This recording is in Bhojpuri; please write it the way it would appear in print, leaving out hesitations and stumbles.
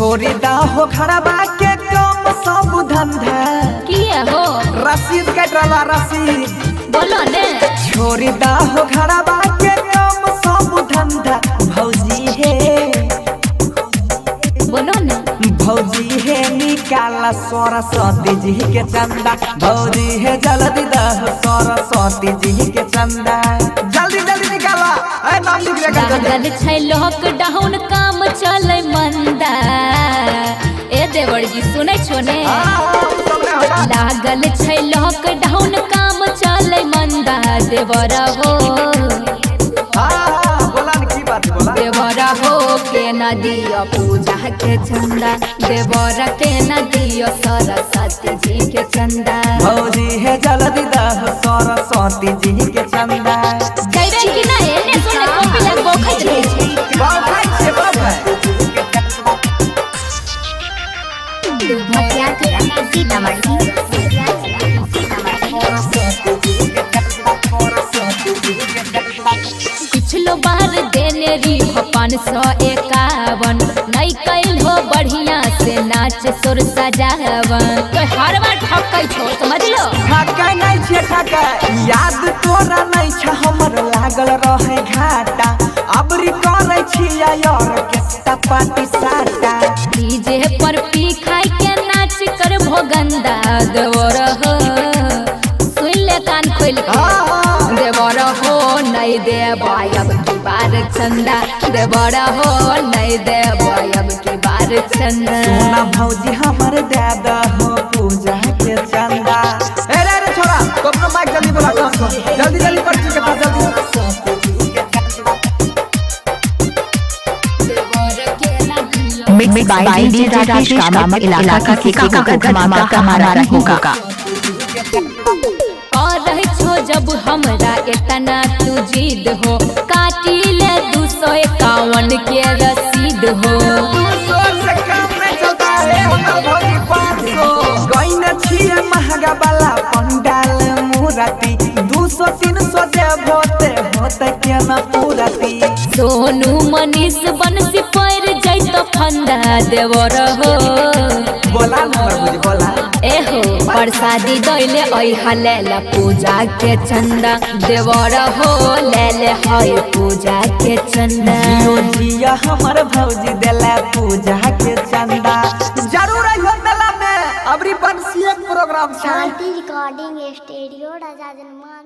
छोरी दा हो खड़बा के कम सब धंधा किया हो रसीद कटला रसीद बोलो ने छोरी दा हो खड़बा के कम सब धंधा भौजी है बोलो ने भौजी है निकाला सरस्वती जी के चंदा भौजी है जल्दी दह सरस्वती जी के चंदा जल्दी जल्दी निकाला ए नाम लिख ले लागल छै लॉकडाउन काम चले मंदा ए देवर जी सुनै छो ने लागल छै लॉकडाउन काम चले मंदा देवर हो देवर हो के न दियो पूजा के चंदा देवर के न दियो सरस्वती जी के चंदा भौजी है जल्दी दह सरस्वती जी के चंदा कहबे कि ना एने सुने कॉपी लग बोखैत रहे छै भटिया के सीतामढ़ी पिछलो बार देने री हो 551 नहीं कैल हो बढ़िया से नाच सुर सजावन तो हर बार ठकै छो समझ लो ठकै नहीं छे ठकै याद तोरा नहीं छ हमर लागल रहे घाटा अबरी करै छिया यार के पार्टी साटा डीजे पर पी खाई के नाच कर भोगंदा देवर हो सुन ले कान खोल के देवर हो नहीं देबाय अब की बार चंदा देवर हो नहीं देबाय अब की बार चंदा सोना भौजी हमर दादा हो पूजा के चंदा ए रे छोरा तो अपना माइक जल्दी बोला जल्दी जल्दी कर के बता जल्दी मिक्स बाय डीजे राकेश कामत इलाका का धमाका हमारा होगा और रही छो जब हमरा इतना तू जिद हो काटी ले 251 के रसीद हो 200 से कम में चलता है हमर भौजी 500 गइन छिए महंगा वाला पंडाल मूर्ति 200 300 देव होते के न पूरती सोनू मनीष बंसी पर जैत फंदा देवर हो बोला नंबर भौजी बोला एहो प्रसादी दैले ओइ हलेला पूजा के चंदा देवर हो लेले हई पूजा के चंदा जियो जिया हमर भौजी देला पूजा के चंदा जरूर आइयो मेला में अबरी बंसी एक प्रोग्राम शांति रिकॉर्डिंग स्टूडियो राजा जनमान।